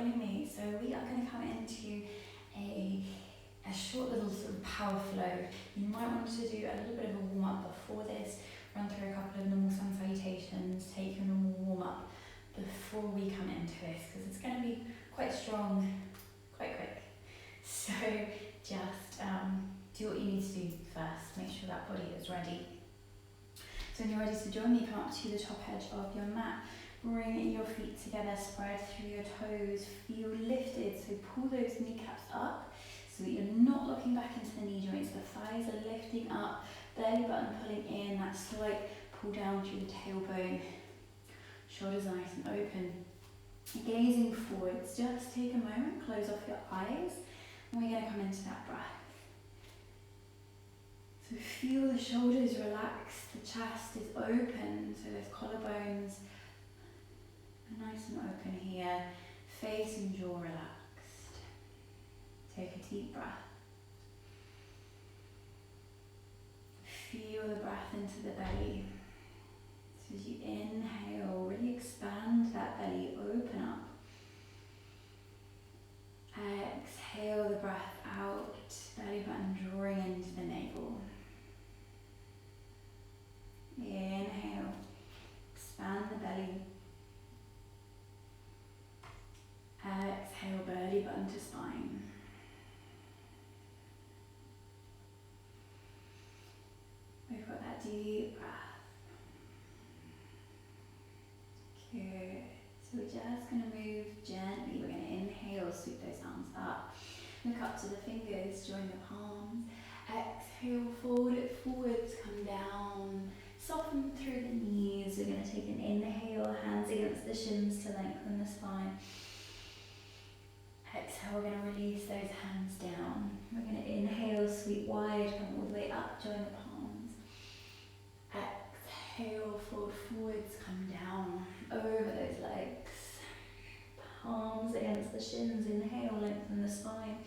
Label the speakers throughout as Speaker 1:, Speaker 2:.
Speaker 1: joining me. So we are going to come into a short little sort of power flow. You might want to do a little bit of a warm up before this, run through a couple of normal sun salutations, take your normal warm up before we come into this, because it's going to be quite strong, quite quick. So just do what you need to do first, make sure that body is ready. So when you're ready to join me, come up to the top edge of your mat, bring your feet together, spread through your toes, feel lifted, so pull those kneecaps up so that you're not looking back into the knee joints, the thighs are lifting up, belly button pulling in, that slight pull down through the tailbone, shoulders nice and open, gazing forwards. Just take a moment, close off your eyes, and we're going to come into that breath. So feel the shoulders relax, the chest is open, so those collarbones are nice and open here, face and jaw relaxed. Take a deep breath. Feel the breath into the belly. So as you inhale, really expand that belly, open up. Exhale the breath out, belly button drawing into the navel. Inhale, expand the belly. Exhale, belly button to spine. We've got that deep breath. Good. So we're just going to move gently. We're going to inhale, sweep those arms up. Look up to the fingers, join the palms. Exhale, fold it forwards, come down. Soften through the knees. We're going to take an inhale, hands against the shins to lengthen the spine. Exhale, we're going to release those hands down. We're going to inhale, sweep wide, come all the way up, join the palms. Exhale, fold forwards, come down, over those legs. Palms against the shins, inhale, lengthen the spine.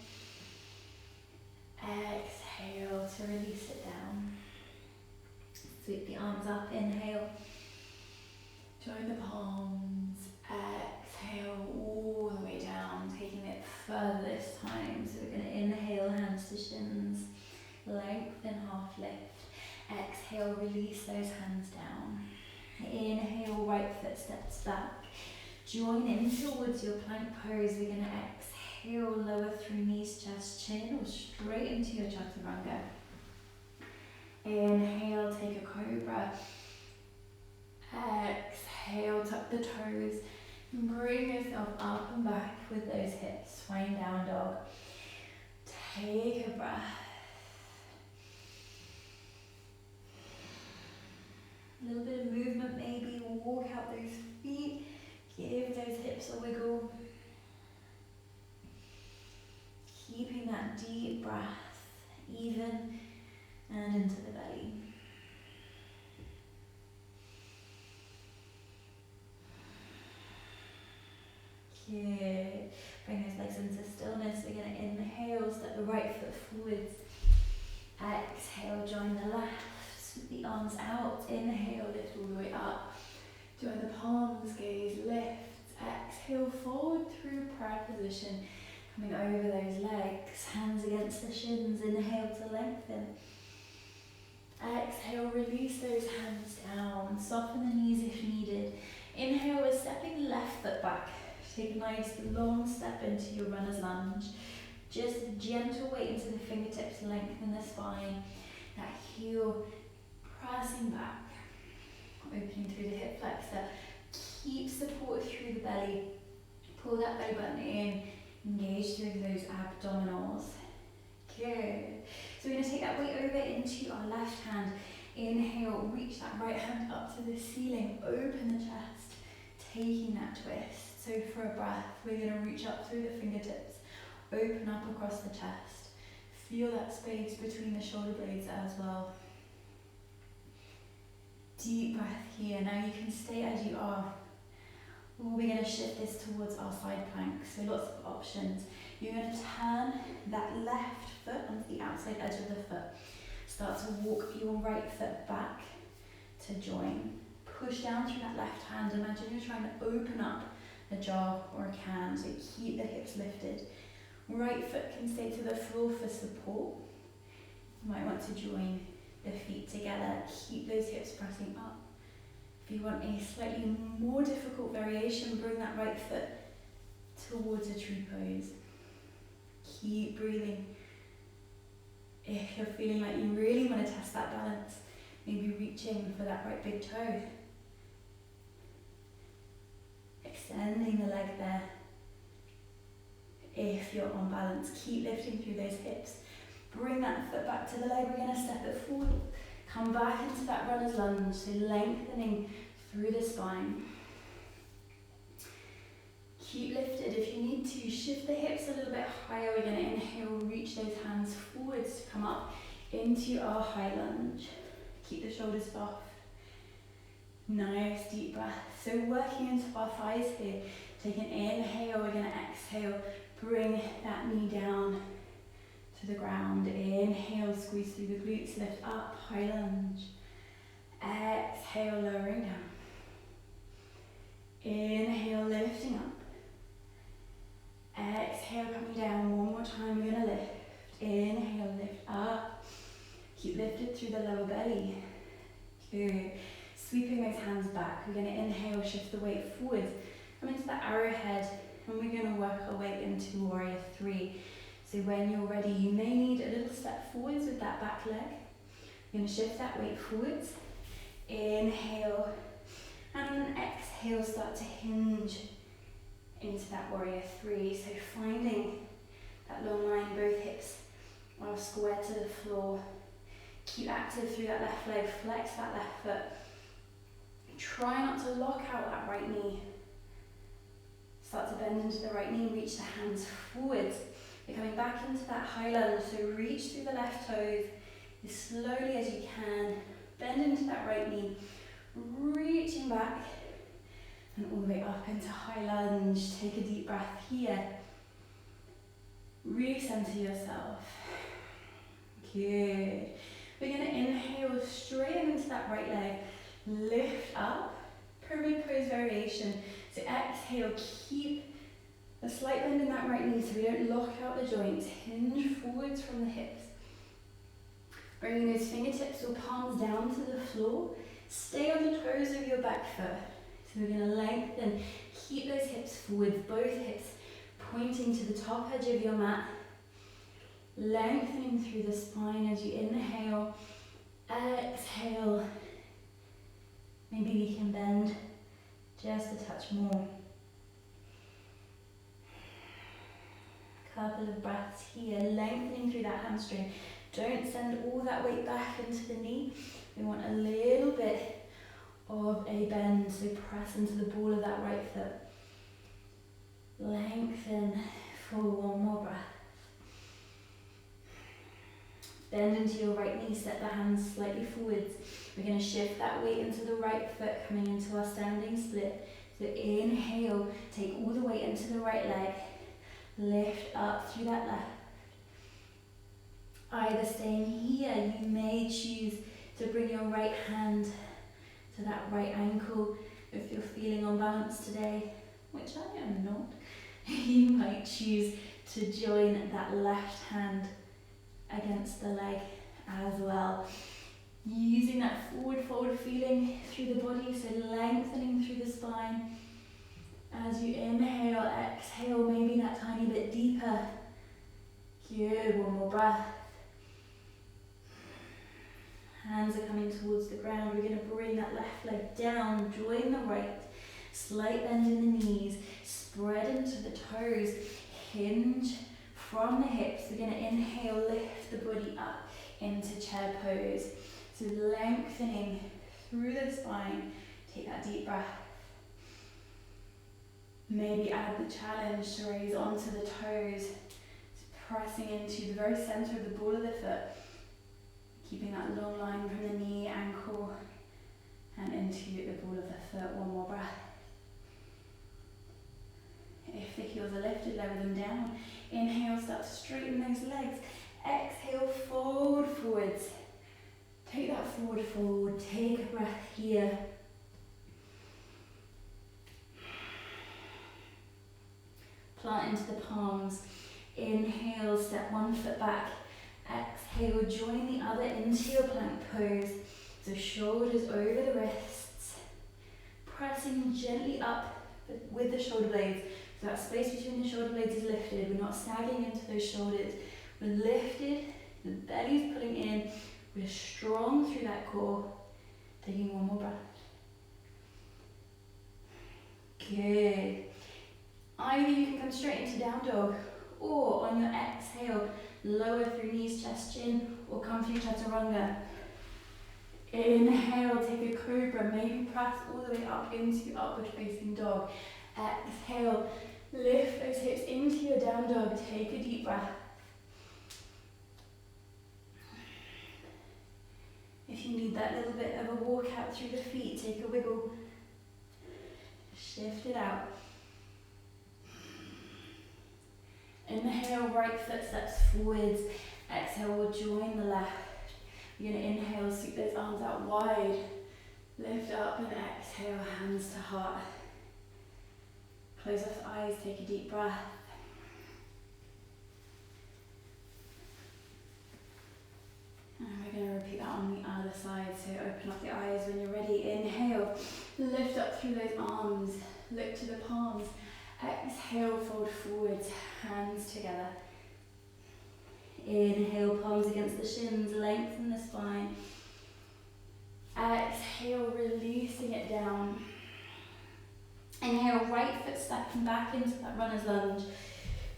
Speaker 1: Exhale to release it down. Sweep the arms up, inhale. Join the palms. Exhale all the way down, taking it further this time. So we're going to inhale, hands to shins, lengthen, half lift. Exhale, release those hands down. Inhale, right foot steps back. Join in towards your plank pose. We're going to exhale, lower through knees, chest, chin, or straight into your chaturanga. Inhale, take a cobra. Exhale, tuck the toes. Bring yourself up and back with those hips. Swaying down dog. Take a breath. A little bit of movement maybe. Walk out those feet. Give those hips a wiggle. Keeping that deep breath even and into the belly. Good. Bring those legs into stillness. We're going to inhale, step the right foot forwards. Exhale, join the left. Sweep the arms out. Inhale, lift all the way up. Join the palms, gaze lifts. Exhale, forward through proud position. Coming over those legs. Hands against the shins. Inhale to lengthen. Exhale, release those hands down. Soften the knees if needed. Inhale, we're stepping left foot back. Take a nice long step into your runner's lunge. Just gentle weight into the fingertips, lengthen the spine. That heel pressing back, opening through the hip flexor. Keep support through the belly. Pull that belly button in. Engage through those abdominals. Good. So we're going to take that weight over into our left hand. Inhale, reach that right hand up to the ceiling. Open the chest, taking that twist. So for a breath, we're going to reach up through the fingertips, open up across the chest. Feel that space between the shoulder blades as well. Deep breath here. Now you can stay as you are. Or we're going to shift this towards our side plank. So lots of options. You're going to turn that left foot onto the outside edge of the foot. Start to walk your right foot back to join. Push down through that left hand. Imagine you're trying to open up a jar or a can, so keep the hips lifted. Right foot can stay to the floor for support. You might want to join the feet together, keep those hips pressing up. If you want a slightly more difficult variation, bring that right foot towards a tree pose. Keep breathing. If you're feeling like you really want to test that balance, maybe reaching for that right big toe. Extending the leg there. If you're on balance, keep lifting through those hips. Bring that foot back to the leg. We're going to step it forward. Come back into that runner's lunge, so lengthening through the spine. Keep lifted. If you need to, shift the hips a little bit higher. We're going to inhale, reach those hands forwards to come up into our high lunge. Keep the shoulders soft. Nice deep breath. So working into our thighs here. Take an inhale, we're going to exhale. Bring that knee down to the ground. Inhale, squeeze through the glutes, lift up, high lunge. Exhale, lowering down. Inhale, lifting up. Exhale, coming down. One more time, we're going to lift. Inhale, lift up. Keep lifted through the lower belly. Good. Sweeping those hands back. We're going to inhale, shift the weight forwards. Come into that arrowhead, and we're going to work our way into warrior three. So when you're ready, you may need a little step forwards with that back leg. You're going to shift that weight forwards. Inhale, and on an exhale, start to hinge into that warrior three. So finding that long line, both hips are square to the floor. Keep active through that left leg, flex that left foot. Try not to lock out that right knee. Start to bend into the right knee, reach the hands forwards. You're coming back into that high lunge, so reach through the left toes as slowly as you can. Bend into that right knee, reaching back and all the way up into high lunge. Take a deep breath here. Recenter yourself. Good. We're going to inhale, straighten into that right leg. Lift up, pyramid pose variation. So exhale, keep a slight bend in that right knee so we don't lock out the joints. Hinge forwards from the hips. Bringing those fingertips or palms down to the floor. Stay on the toes of your back foot. So we're going to lengthen, keep those hips forwards, both hips pointing to the top edge of your mat. Lengthening through the spine as you inhale, exhale. Maybe we can bend just a touch more. Couple of breaths here, lengthening through that hamstring. Don't send all that weight back into the knee. We want a little bit of a bend, so press into the ball of that right foot. Lengthen for one more breath. Bend into your right knee, step the hands slightly forwards. We're going to shift that weight into the right foot, coming into our standing split. So inhale, take all the weight into the right leg. Lift up through that left. Either staying here, you may choose to bring your right hand to that right ankle if you're feeling unbalanced today, which I am not. You might choose to join that left hand against the leg as well. Using that forward fold feeling through the body, so lengthening through the spine. As you inhale, exhale, maybe that tiny bit deeper. Good, one more breath. Hands are coming towards the ground. We're going to bring that left leg down, join the right. Slight bend in the knees, spread into the toes, hinge from the hips. We're going to inhale, lift the body up into chair pose. So lengthening through the spine. Take that deep breath. Maybe add the challenge to raise onto the toes. So pressing into the very center of the ball of the foot. Keeping that long line from the knee, ankle, and into the ball of the foot. One more breath. If the heels are lifted, lower them down. Inhale, start to straighten those legs. Exhale, fold forwards. Take that forward fold. Take a breath here. plant into the palms. Inhale, step one foot back. Exhale, join the other into your plank pose. So shoulders over the wrists. Pressing gently up with the shoulder blades. So that space between the shoulder blades is lifted. We're not sagging into those shoulders. We're lifted, the belly's pulling in. We're strong through that core. Taking one more breath. Good. Either you can come straight into down dog, or on your exhale, lower through knees, chest, chin, or come through chaturanga. Inhale, take a cobra, maybe press all the way up into upward facing dog. Exhale, lift those hips into your down dog, take a deep breath. If you need that little bit of a walk out through the feet, take a wiggle. Shift it out. Inhale, right foot steps forwards. Exhale, we'll join the left. You're going to inhale, sweep those arms out wide. Lift up and exhale, hands to heart. Close off the eyes, take a deep breath. And we're going to repeat that on the other side. So open up the eyes when you're ready. Inhale, lift up through those arms. Look to the palms. Exhale, fold forwards, hands together. Inhale, palms against the shins, lengthen the spine. Exhale, releasing it down. Inhale, right foot stepping back into that runner's lunge.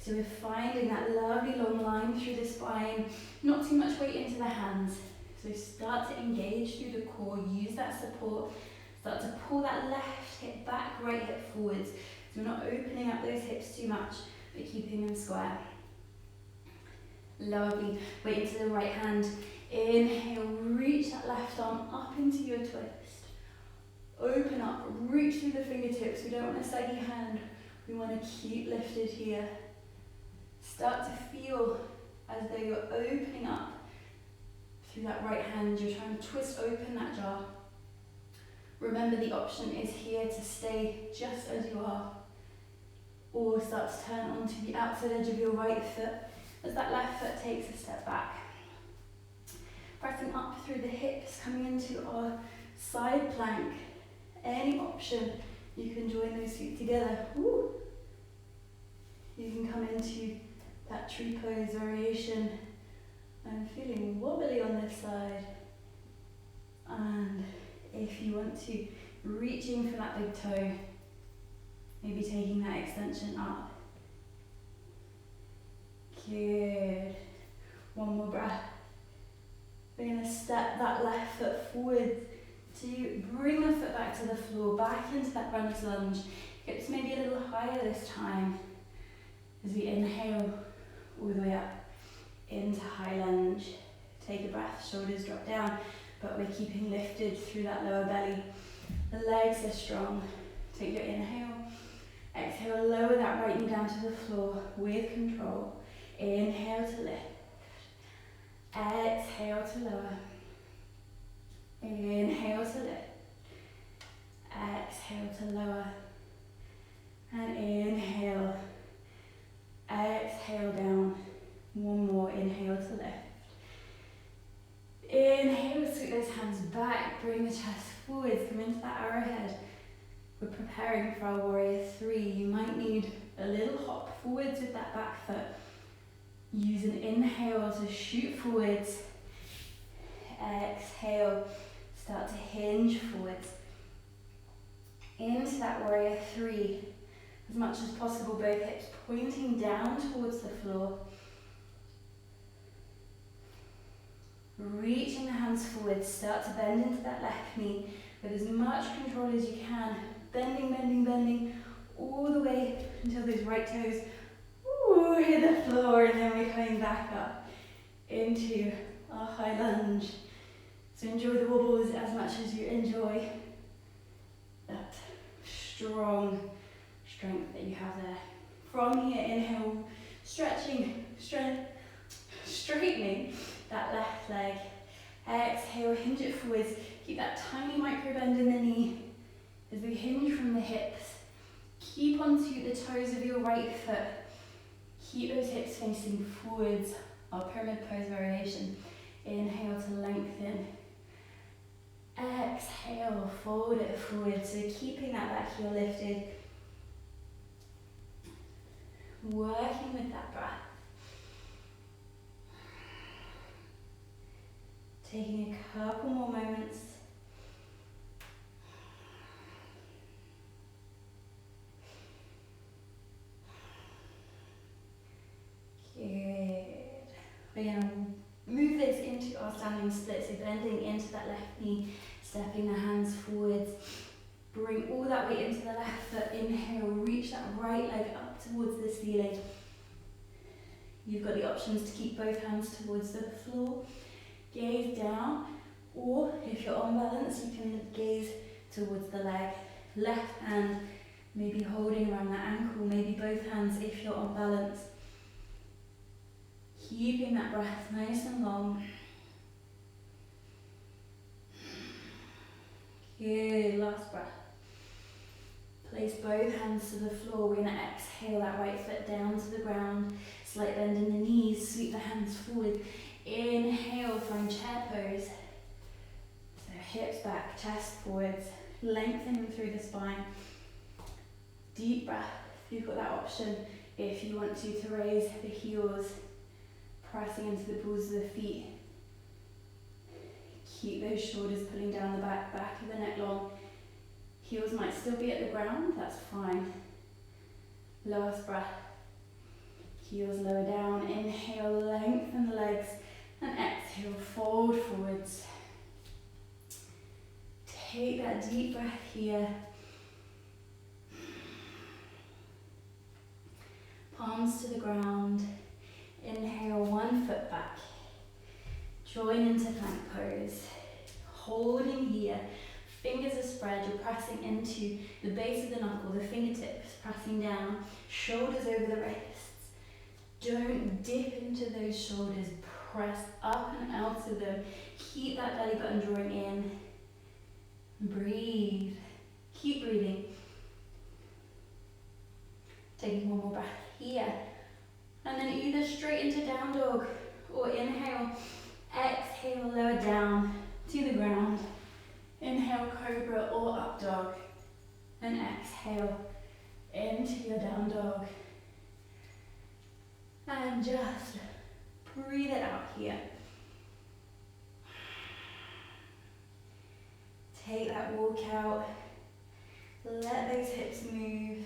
Speaker 1: So we're finding that lovely long line through the spine, not too much weight into the hands. So start to engage through the core, use that support. Start to pull that left hip back, right hip forwards. So we're not opening up those hips too much, but keeping them square. Lovely. Weight into the right hand. Inhale, reach that left arm up into your twist. Open up, reach through the fingertips. We don't want a saggy hand. We want to keep lifted here. Start to feel as though you're opening up through that right hand. You're trying to twist open that jaw. Remember, the option is here to stay just as you are, or start to turn onto the outside edge of your right foot as that left foot takes a step back. Pressing up through the hips, coming into our side plank. Any option, you can join those feet together. Woo. You can come into that tree pose variation. I'm feeling wobbly on this side. And if you want to, reaching for that big toe, maybe taking that extension up. Good. One more breath. We're going to step that left foot forward to bring the foot back to the floor, back into that runner's lunge. Hips maybe a little higher this time as we inhale all the way up into high lunge. Take a breath, shoulders drop down, but we're keeping lifted through that lower belly. The legs are strong. Take your inhale. Exhale, lower that right knee down to the floor with control. Inhale to lift. Exhale to lower. Inhale to lift. Exhale to lower. And inhale. Exhale down. One more. Inhale to lift. Inhale, sweep those hands back. Bring the chest forwards. Come into that arrowhead. We're preparing for our warrior three. You might need a little hop forwards with that back foot. Use an inhale to shoot forwards. Exhale, start to hinge forwards. Into that warrior three. As much as possible, both hips pointing down towards the floor. Reaching the hands forward, start to bend into that left knee with as much control as you can. Bending, bending, bending, all the way until those right toes hit the floor, and then we're coming back up into our high lunge. So enjoy the wobbles as much as you enjoy that strong strength that you have there. From here, inhale, stretching, straightening that left leg. Exhale, hinge it forwards. Keep that tiny micro bend in the knee as we hinge from the hips. Keep onto the toes of your right foot. Keep those hips facing forwards, our pyramid pose variation. Inhale to lengthen. Exhale, fold it forward. So keeping that back heel lifted. Working with that breath. Taking a couple more moments. Good. We're going to move this into our standing split, so bending into that left knee, stepping the hands forwards. Bring all that weight into the left foot. Inhale, reach that right leg up towards the ceiling. You've got the options to keep both hands towards the floor. Gaze down, or if you're on balance, you can gaze towards the leg. Left hand maybe holding around that ankle, maybe both hands if you're on balance. Keeping that breath nice and long. Good, last breath. Place both hands to the floor. We're going to exhale that right foot down to the ground. Slight bend in the knees, sweep the hands forward. Inhale, find chair pose. So hips back, chest forwards, lengthening through the spine. Deep breath, if you've got that option. If you want to raise the heels, pressing into the balls of the feet. Keep those shoulders pulling down the back of the neck long. Heels might still be at the ground, that's fine. Last breath. Heels lower down. Inhale, lengthen the legs. And exhale, fold forwards. Take that deep breath here. Palms to the ground. Inhale, one foot back. Join into plank pose. Holding here. Fingers are spread. You're pressing into the base of the knuckle, the fingertips pressing down. Shoulders over the wrists. Don't dip into those shoulders. Press up and out of them. Keep that belly button drawing in. Breathe. Keep breathing. Taking one more breath here. And then either straight into down dog or inhale. Exhale, lower down to the ground. Inhale, cobra or up dog. And exhale into your down dog. And just breathe it out here. Take that walk out. Let those hips move.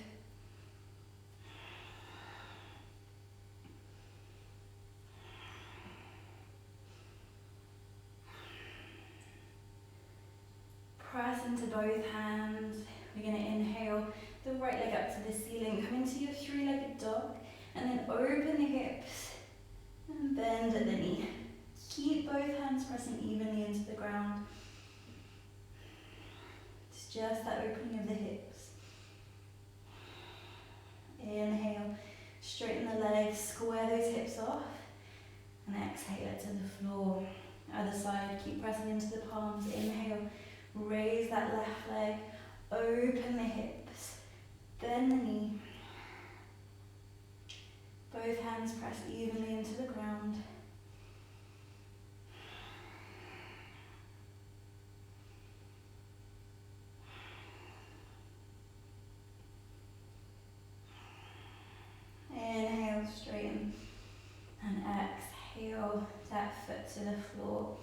Speaker 1: Press into both hands. We're going to inhale the right leg up to the ceiling. Come into your three-legged dog. And then open the hips. And bend at the knee. Keep both hands pressing evenly into the ground. It's just that opening of the hips. Inhale, straighten the legs, square those hips off. And exhale it to the floor. Other side, keep pressing into the palms. Inhale, raise that left leg, open the hips, bend the knee. Both hands press evenly into the ground. Inhale, straighten, and exhale that foot to the floor.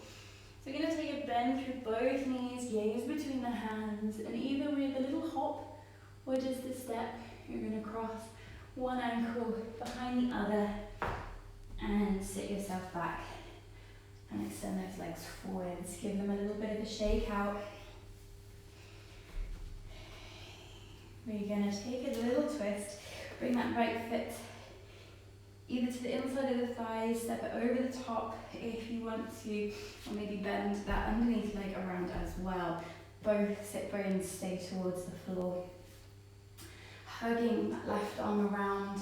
Speaker 1: So we're going to take a bend through both knees, gaze between the hands, and either with a little hop or just a step, you're going to cross one ankle behind the other and sit yourself back and extend those legs forwards. Give them a little bit of a shake out. We're going to take a little twist, bring that right foot either to the inside of the thighs, step it over the top if you want to, or maybe bend that underneath leg around as well. Both sit bones stay towards the floor. Hugging that left arm around.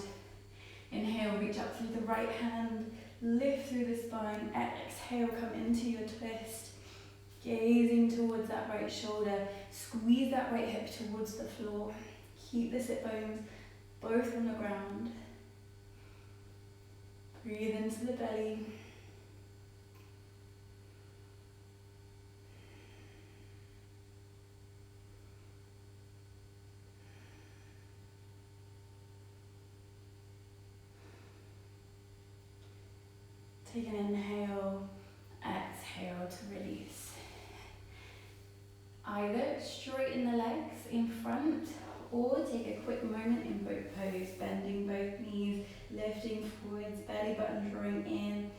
Speaker 1: Inhale, reach up through the right hand, lift through the spine. Exhale, come into your twist. Gazing towards that right shoulder. Squeeze that right hip towards the floor. Keep the sit bones both on the ground. Breathe into the belly. Take an inhale, exhale to release. Either straighten the legs in front or take a quick moment in boat pose, bending both knees, lifting forwards, belly button drawing in.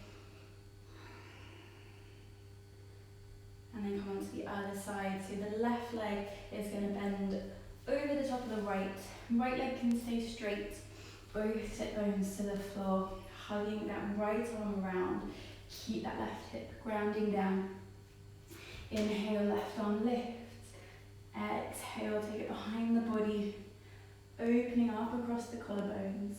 Speaker 1: And then come on to the other side. So the left leg is going to bend over the top of the right. Right leg can stay straight. Both sit bones to the floor, hugging that right arm around. Keep that left hip grounding down. Inhale, left arm lifts. Exhale, take it behind the body, opening up across the collarbones.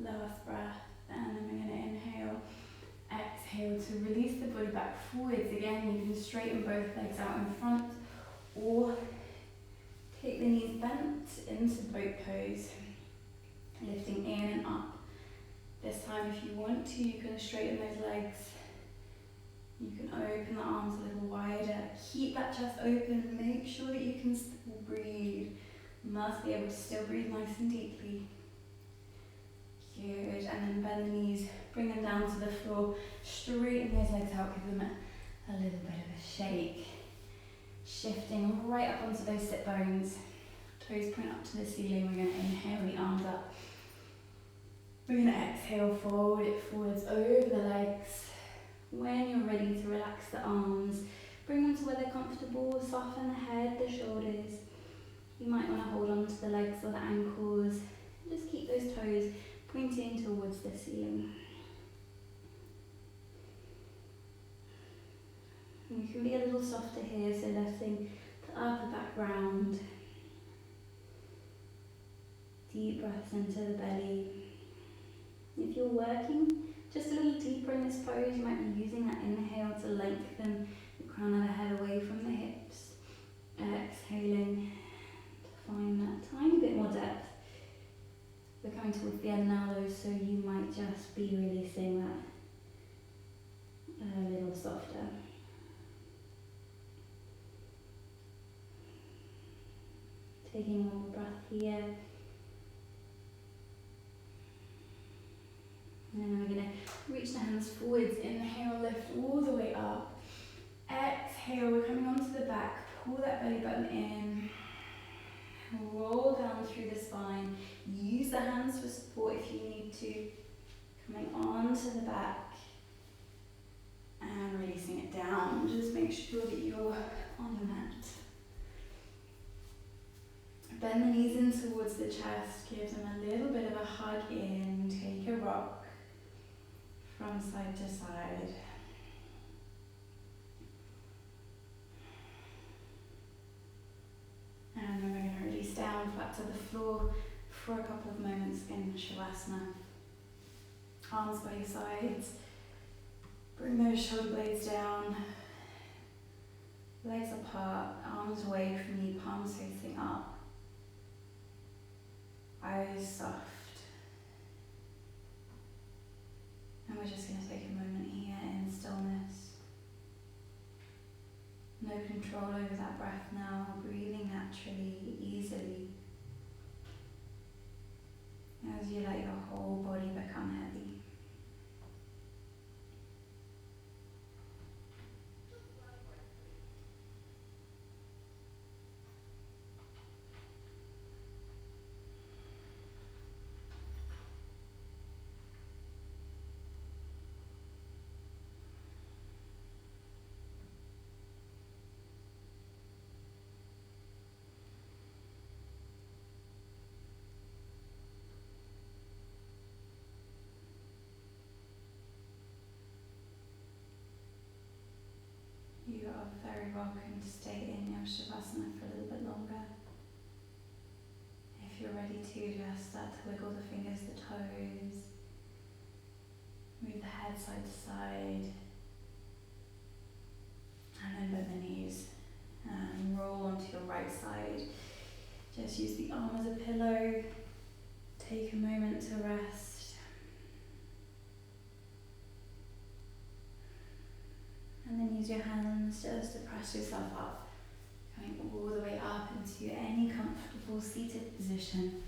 Speaker 1: Last breath, and then we're going to inhale, exhale to release the body back forwards. Again, you can straighten both legs out in front or take the knees bent into boat pose, lifting in and up. This time, if you want to, you can straighten those legs. You can open the arms a little wider. Keep that chest open. Make sure that you can still breathe. You must be able to still breathe nice and deeply. Good, and then bend the knees, bring them down to the floor, straighten those legs out, give them a little bit of a shake. Shifting right up onto those sit bones, toes point up to the ceiling. We're going to inhale the arms up. We're going to exhale, fold it forwards over the legs. When you're ready to relax the arms, bring them to where they're comfortable, soften the head, the shoulders. You might want to hold on to the legs or the ankles. Just keep those toes pointing towards the ceiling. And you can be a little softer here, so lifting the upper back round. Deep breaths into the belly. If you're working just a little deeper in this pose, you might be using that inhale to lengthen the crown of the head away from the hips. Exhaling to find that tiny bit more depth. We're coming towards the end now though, so you might just be releasing that a little softer. Taking one more breath here. And then we're going to reach the hands forwards. Inhale, lift all the way up. Exhale, we're coming onto the back. Pull that belly button in. Roll down through the spine. Use the hands for support if you need to. Coming onto the back. And releasing it down. Just make sure that you're on the mat. Bend the knees in towards the chest. Give them a little bit of a hug in. Take a rock from side to side. And then we're going to release down flat to the floor for a couple of moments in Shavasana. Arms by your sides. Bring those shoulder blades down. Legs apart, arms away from you, palms facing up. Eyes soft. And we're just going to take a moment here in stillness. No control over that breath now, breathing naturally, easily. As you let your whole body become heavy. very welcome to stay in your Shavasana for a little bit longer. If you're ready to, just start to wiggle the fingers, the toes, move the head side to side, and then bend the knees and roll onto your right side. Just use the arm as a pillow. Take a moment to rest. And then use your hands just to press yourself up, coming all the way up into any comfortable seated position.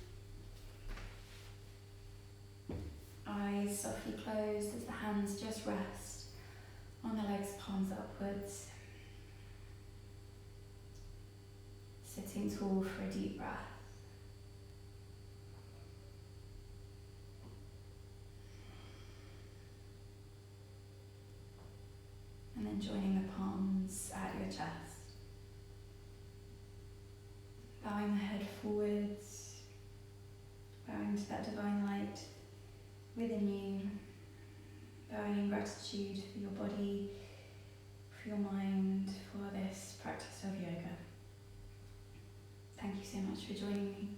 Speaker 1: Eyes softly closed as the hands just rest on the legs, palms upwards. Sitting tall for a deep breath. And then joining the palms at your chest. Bowing the head forwards, bowing to that divine light within you, bowing in gratitude for your body, for your mind, for this practice of yoga. Thank you so much for joining me.